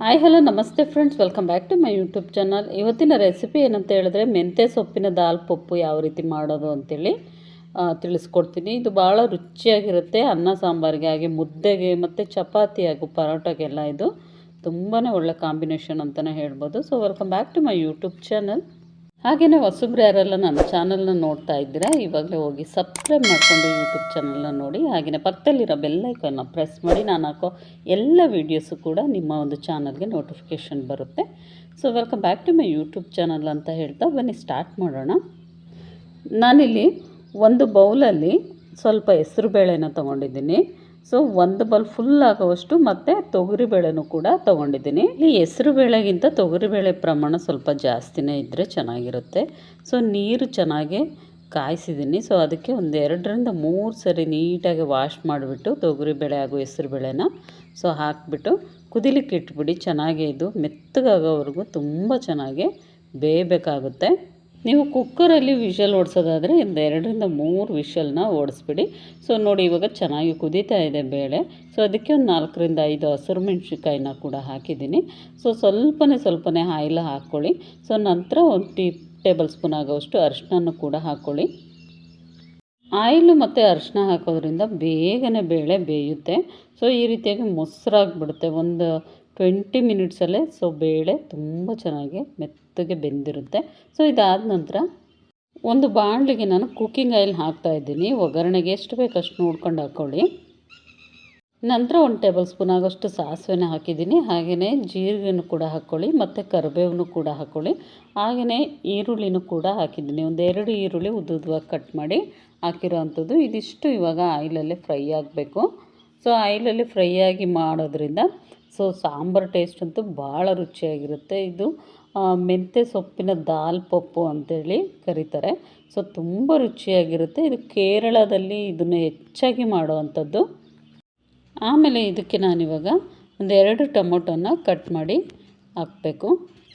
Hi hello ನಮಸ್ತೆ friends, welcome back to my YouTube channel. ಇವತ್ತಿನ recipe ಏನಂತ ಹೇಳಿದ್ರೆ ಮೆಂತ್ಯ ಸೊಪ್ಪಿನ ದಾಲ್ ಪಪ್ಪು ಯಾವ ರೀತಿ ಮಾಡೋದು ಅಂತೇಳಿ ತಿಳಿಸ್ಕೊಡ್ತೀನಿ. ಇದು ಭಾಳ ರುಚಿಯಾಗಿರುತ್ತೆ. ಅನ್ನ ಸಾಂಬಾರಿಗೆ, ಹಾಗೆ ಮುದ್ದೆಗೆ ಮತ್ತು ಚಪಾತಿ ಹಾಗೂ ಪರೋಟಗೆಲ್ಲ ಇದು ತುಂಬಾ ಒಳ್ಳೆ ಕಾಂಬಿನೇಷನ್ ಅಂತಲೇ ಹೇಳ್ಬೋದು. So welcome back to my YouTube channel. ಹಾಗೆಯೇ ಹೊಸಬ್ರು ಯಾರೆಲ್ಲ ನನ್ನ ಚಾನಲ್ನ ನೋಡ್ತಾ ಇದ್ದೀರಾ, ಇವಾಗಲೇ ಹೋಗಿ ಸಬ್ಸ್ಕ್ರೈಬ್ ಮಾಡಿಕೊಂಡು ಯೂಟ್ಯೂಬ್ ಚಾನಲ್ನ ನೋಡಿ. ಹಾಗೆಯೇ ಪಕ್ಕದಲ್ಲಿರೋ ಬೆಲ್ ಐಕಾನ್ನ ಪ್ರೆಸ್ ಮಾಡಿ ನಾನು ಹಾಕೋ ಎಲ್ಲ ವೀಡಿಯೋಸು ಕೂಡ ನಿಮ್ಮ ಒಂದು ಚಾನಲ್ಗೆ ನೋಟಿಫಿಕೇಷನ್ ಬರುತ್ತೆ. So welcome back to my YouTube channel ಅಂತ ಹೇಳ್ತಾ ಬನ್ನಿ ಸ್ಟಾರ್ಟ್ ಮಾಡೋಣ. ನಾನಿಲ್ಲಿ ಒಂದು ಬೌಲಲ್ಲಿ ಸ್ವಲ್ಪ ಹೆಸರುಬೇಳೆನ ತೊಗೊಂಡಿದ್ದೀನಿ. ಸೊ ಒಂದು ಬೌಲ್ ಫುಲ್ ಆಗುವಷ್ಟು ಮತ್ತು ತೊಗರಿಬೇಳೆನೂ ಕೂಡ ತೊಗೊಂಡಿದ್ದೀನಿ. ಈ ಹೆಸರುಬೇಳೆಗಿಂತ ತೊಗರಿಬೇಳೆ ಪ್ರಮಾಣ ಸ್ವಲ್ಪ ಜಾಸ್ತಿನೇ ಇದ್ದರೆ ಚೆನ್ನಾಗಿರುತ್ತೆ. ಸೊ ನೀರು ಚೆನ್ನಾಗಿ ಕಾಯಿಸಿದ್ದೀನಿ. ಸೊ ಅದಕ್ಕೆ ಒಂದು 2-3 ಸರಿ ನೀಟಾಗಿ ವಾಶ್ ಮಾಡಿಬಿಟ್ಟು ತೊಗರಿಬೇಳೆ ಹಾಗೂ ಹೆಸರುಬೇಳೆನ ಸೊ ಹಾಕಿಬಿಟ್ಟು ಕುದಿಲಿಕ್ಕೆ ಇಟ್ಬಿಡಿ. ಚೆನ್ನಾಗಿ ಇದು ಮೆತ್ತಗಾಗೋವರೆಗೂ ತುಂಬ ಚೆನ್ನಾಗಿ ಬೇಯಬೇಕಾಗುತ್ತೆ. ನೀವು ಕುಕ್ಕರಲ್ಲಿ ವಿಷಲ್ ಓಡಿಸೋದಾದರೆ ಒಂದು 2-3 ವಿಷಲ್ನ ಓಡಿಸ್ಬಿಡಿ. ಸೊ ನೋಡಿ, ಇವಾಗ ಚೆನ್ನಾಗಿ ಕುದೀತಾ ಇದೆ ಬೇಳೆ. ಸೊ ಅದಕ್ಕೆ ಒಂದು 4-5 ಹಸಿರು ಮೆಣಸಿನ್ಕಾಯಿನ ಕೂಡ ಹಾಕಿದ್ದೀನಿ. ಸೊ ಸ್ವಲ್ಪನೇ ಆಯಿಲ್ ಹಾಕ್ಕೊಳ್ಳಿ. ಸೊ ನಂತರ ಒಂದು ಟೇಬಲ್ ಸ್ಪೂನ್ ಆಗೋಷ್ಟು ಅರಿಶಿನ ಕೂಡ ಹಾಕ್ಕೊಳ್ಳಿ. ಆಯಿಲು ಮತ್ತು ಅರಿಶಿನ ಹಾಕೋದ್ರಿಂದ ಬೇಗನೆ ಬೇಳೆ ಬೇಯುತ್ತೆ. ಸೊ ಈ ರೀತಿಯಾಗಿ ಮೊಸರಾಗಿಬಿಡುತ್ತೆ. ಒಂದು 20 ಮಿನಿಟ್ಸಲ್ಲೇ ಸೊ ಬೇಳೆ ತುಂಬ ಚೆನ್ನಾಗಿ ಮೆತ್ತಗೆ ಬೆಂದಿರುತ್ತೆ. ಸೊ ಇದಾದ ನಂತರ ಒಂದು ಬಾಣಲಿಗೆ ನಾನು ಕುಕ್ಕಿಂಗ್ ಆಯಿಲ್ ಹಾಕ್ತಾಯಿದ್ದೀನಿ. ಒಗ್ಗರಣೆಗೆ ಎಷ್ಟು ಬೇಕು ಅಷ್ಟು ನೋಡ್ಕೊಂಡು ಹಾಕ್ಕೊಳ್ಳಿ. ನಂತರ 1 ಟೇಬಲ್ ಸ್ಪೂನ್ ಆಗೋಷ್ಟು ಸಾಸಿವೆನ ಹಾಕಿದ್ದೀನಿ. ಹಾಗೆಯೇ ಜೀರಿಗೆನೂ ಕೂಡ ಹಾಕ್ಕೊಳ್ಳಿ ಮತ್ತು ಕರಿಬೇವನ್ನು ಕೂಡ ಹಾಕ್ಕೊಳ್ಳಿ. ಹಾಗೆಯೇ ಈರುಳ್ಳಿನೂ ಕೂಡ ಹಾಕಿದ್ದೀನಿ. ಒಂದು 2 ಈರುಳ್ಳಿ ಉದ್ದುದ್ದವಾಗಿ ಕಟ್ ಮಾಡಿ ಹಾಕಿರೋ ಅಂಥದ್ದು. ಇದಿಷ್ಟು ಇವಾಗ ಆಯಿಲಲ್ಲೇ ಫ್ರೈ ಆಗಬೇಕು. ಸೊ ಆಯಿಲಲ್ಲಿ ಫ್ರೈ ಆಗಿ ಮಾಡೋದ್ರಿಂದ ಸೊ ಸಾಂಬಾರು ಟೇಸ್ಟ್ ಅಂತೂ ಭಾಳ ರುಚಿಯಾಗಿರುತ್ತೆ. ಇದು ಮೆಂತ್ಯ ಸೊಪ್ಪಿನ ದಾಲ್ ಪಪ್ಪು ಅಂತೇಳಿ ಕರೀತಾರೆ. ಸೊ ತುಂಬ ರುಚಿಯಾಗಿರುತ್ತೆ. ಇದು ಕೇರಳದಲ್ಲಿ ಇದನ್ನು ಹೆಚ್ಚಾಗಿ ಮಾಡುವಂಥದ್ದು. ಆಮೇಲೆ ಇದಕ್ಕೆ ನಾನಿವಾಗ ಒಂದು 2 ಟೊಮೊಟೊನ ಕಟ್ ಮಾಡಿ ಹಾಕಬೇಕು.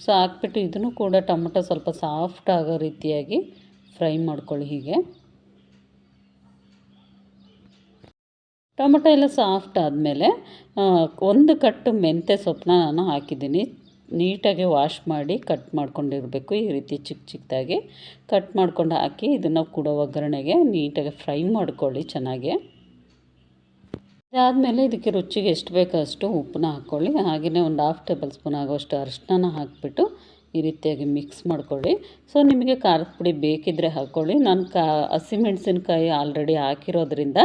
ಸೊ ಹಾಕ್ಬಿಟ್ಟು ಇದನ್ನು ಕೂಡ ಟೊಮೊಟೊ ಸ್ವಲ್ಪ ಸಾಫ್ಟ್ ಆಗೋ ರೀತಿಯಾಗಿ ಫ್ರೈ ಮಾಡ್ಕೊಳ್ಳಿ. ಹೀಗೆ ಟೊಮೊಟೊ ಎಲ್ಲ ಸಾಫ್ಟ್ ಆದಮೇಲೆ 1 ಕಟ್ಟು ಮೆಂತ್ಯ ಸೊಪ್ಪನ್ನ ನಾನು ಹಾಕಿದ್ದೀನಿ. ನೀಟಾಗಿ ವಾಶ್ ಮಾಡಿ ಕಟ್ ಮಾಡ್ಕೊಂಡಿರಬೇಕು. ಈ ರೀತಿ ಚಿಕ್ಕದಾಗಿ ಕಟ್ ಮಾಡ್ಕೊಂಡು ಹಾಕಿ ಇದನ್ನು ಕೂಡ ಒಗ್ಗರಣೆಗೆ ನೀಟಾಗಿ ಫ್ರೈ ಮಾಡ್ಕೊಳ್ಳಿ ಚೆನ್ನಾಗಿ. ಇದಾದಮೇಲೆ ಇದಕ್ಕೆ ರುಚಿಗೆ ಎಷ್ಟು ಬೇಕೋ ಅಷ್ಟು ಉಪ್ಪನ್ನ ಹಾಕ್ಕೊಳ್ಳಿ. ಹಾಗೆಯೇ ಒಂದು 1/2 ಟೇಬಲ್ ಸ್ಪೂನ್ ಆಗೋಷ್ಟು ಅರಿಶಿನ ಹಾಕಿಬಿಟ್ಟು ಈ ರೀತಿಯಾಗಿ ಮಿಕ್ಸ್ ಮಾಡ್ಕೊಳ್ಳಿ. ಸೊ ನಿಮಗೆ ಖಾರದ ಪುಡಿ ಬೇಕಿದ್ದರೆ ಹಾಕ್ಕೊಳ್ಳಿ. ನಾನು ಹಸಿಮೆಣಸಿನ್ಕಾಯಿ ಆಲ್ರೆಡಿ ಹಾಕಿರೋದ್ರಿಂದ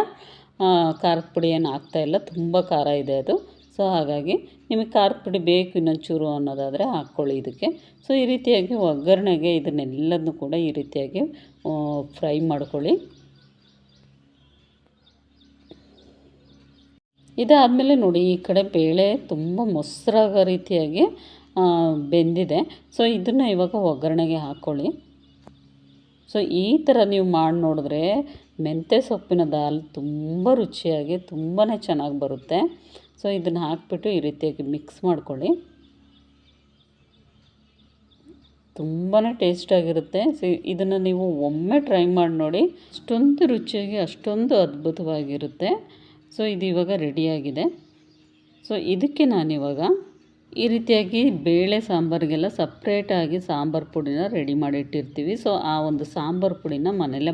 ಖಾರದ ಪುಡಿ ಏನು ಹಾಕ್ತಾಯಿಲ್ಲ. ತುಂಬ ಖಾರ ಇದೆ ಅದು. ಸೊ ಹಾಗಾಗಿ ನಿಮಗೆ ಖಾರದ ಪುಡಿ ಬೇಕು ಇನ್ನೊಂಚೂರು ಅನ್ನೋದಾದರೆ ಹಾಕ್ಕೊಳ್ಳಿ ಇದಕ್ಕೆ. ಸೊ ಈ ರೀತಿಯಾಗಿ ಒಗ್ಗರಣೆಗೆ ಇದನ್ನೆಲ್ಲದನ್ನು ಕೂಡ ಈ ರೀತಿಯಾಗಿ ಫ್ರೈ ಮಾಡ್ಕೊಳ್ಳಿ. ಇದಾದಮೇಲೆ ನೋಡಿ, ಈ ಕಡೆ ಬೇಳೆ ತುಂಬ ಮೊಸರಾಗೋ ರೀತಿಯಾಗಿ ಬೆಂದಿದೆ. ಸೊ ಇದನ್ನು ಇವಾಗ ಒಗ್ಗರಣೆಗೆ ಹಾಕ್ಕೊಳ್ಳಿ. ಸೊ ಈ ಥರ ನೀವು ಮಾಡಿ ನೋಡಿದ್ರೆ ಮೆಂತ್ಯ ಸೊಪ್ಪಿನ ದಾಲ್ ತುಂಬ ರುಚಿಯಾಗಿ ತುಂಬಾ ಚೆನ್ನಾಗಿ ಬರುತ್ತೆ. ಸೊ ಇದನ್ನು ಹಾಕಿಬಿಟ್ಟು ಈ ರೀತಿಯಾಗಿ ಮಿಕ್ಸ್ ಮಾಡ್ಕೊಳ್ಳಿ. ತುಂಬಾ ಟೇಸ್ಟಾಗಿರುತ್ತೆ. ಸೊ ಇದನ್ನು ನೀವು ಒಮ್ಮೆ ಟ್ರೈ ಮಾಡಿ ನೋಡಿ. ಅಷ್ಟೊಂದು ರುಚಿಯಾಗಿ ಅಷ್ಟೊಂದು ಅದ್ಭುತವಾಗಿರುತ್ತೆ. ಸೊ ಇದು ಇವಾಗ ರೆಡಿಯಾಗಿದೆ. ಸೊ ಇದಕ್ಕೆ ನಾನಿವಾಗ ಈ ರೀತಿಯಾಗಿ ಬೇಳೆ ಸಾಂಬಾರಿಗೆಲ್ಲ ಸಪ್ರೇಟಾಗಿ ಸಾಂಬಾರು ಪುಡಿನ ರೆಡಿ ಮಾಡಿ ಇಟ್ಟಿರ್ತೀವಿ. ಸೊ ಆ ಒಂದು ಸಾಂಬಾರು ಪುಡಿನ ಮನೆಯಲ್ಲೇ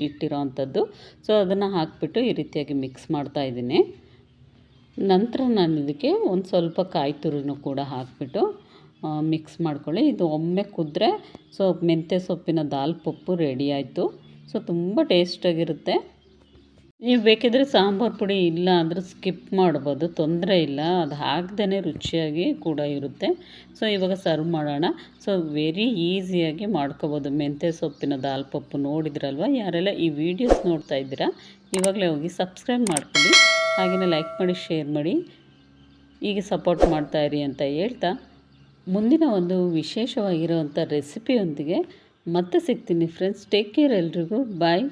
ಇಟ್ಟಿರೋ ಅಂಥದ್ದು. ಸೊ ಅದನ್ನು ಹಾಕಿಬಿಟ್ಟು ಈ ರೀತಿಯಾಗಿ ಮಿಕ್ಸ್ ಮಾಡ್ತಾಯಿದ್ದೀನಿ. ನಂತರ ನಾನು ಇದಕ್ಕೆ ಒಂದು ಸ್ವಲ್ಪ ಕಾಯಿ ತುರಿನೂ ಕೂಡ ಹಾಕಿಬಿಟ್ಟು ಮಿಕ್ಸ್ ಮಾಡ್ಕೊಳ್ಳಿ. ಇದು ಒಮ್ಮೆ ಕುದ್ರೆ ಸೊ ಮೆಂತ್ಯ ಸೊಪ್ಪಿನ ದಾಲ್ ಪಪ್ಪು ರೆಡಿ ಆಯಿತು. ಸೊ ತುಂಬ ಟೇಸ್ಟಾಗಿರುತ್ತೆ. ನೀವು ಬೇಕಿದ್ರೆ ಸಾಂಬಾರು ಪುಡಿ ಇಲ್ಲ ಅಂದರೆ ಸ್ಕಿಪ್ ಮಾಡ್ಬೋದು, ತೊಂದರೆ ಇಲ್ಲ. ಅದು ಹಾಕ್ದೇ ರುಚಿಯಾಗಿ ಕೂಡ ಇರುತ್ತೆ. ಸೊ ಇವಾಗ ಸರ್ವ್ ಮಾಡೋಣ. ಸೊ ವೆರಿ ಈಸಿಯಾಗಿ ಮಾಡ್ಕೋಬೋದು ಮೆಂತ್ಯ ಸೊಪ್ಪಿನ ದಾಲ್ ಪಪ್ಪು. ನೋಡಿದ್ರಲ್ವ, ಯಾರೆಲ್ಲ ಈ ವಿಡಿಯೋಸ್ ನೋಡ್ತಾ ಇದ್ದೀರಾ ಇವಾಗಲೇ ಹೋಗಿ ಸಬ್ಸ್ಕ್ರೈಬ್ ಮಾಡ್ಕೊಳ್ಳಿ. ಹಾಗೆಯೇ ಲೈಕ್ ಮಾಡಿ, ಶೇರ್ ಮಾಡಿ, ಹೀಗೆ ಸಪೋರ್ಟ್ ಮಾಡ್ತಾಯಿರಿ ಅಂತ ಹೇಳ್ತಾ ಮುಂದಿನ ಒಂದು ವಿಶೇಷವಾಗಿರೋವಂಥ ರೆಸಿಪಿಯೊಂದಿಗೆ ಮತ್ತೆ ಸಿಗ್ತೀನಿ ಫ್ರೆಂಡ್ಸ್. ಟೇಕ್ ಕೇರ್ ಎಲ್ರಿಗೂ. ಬಾಯ್.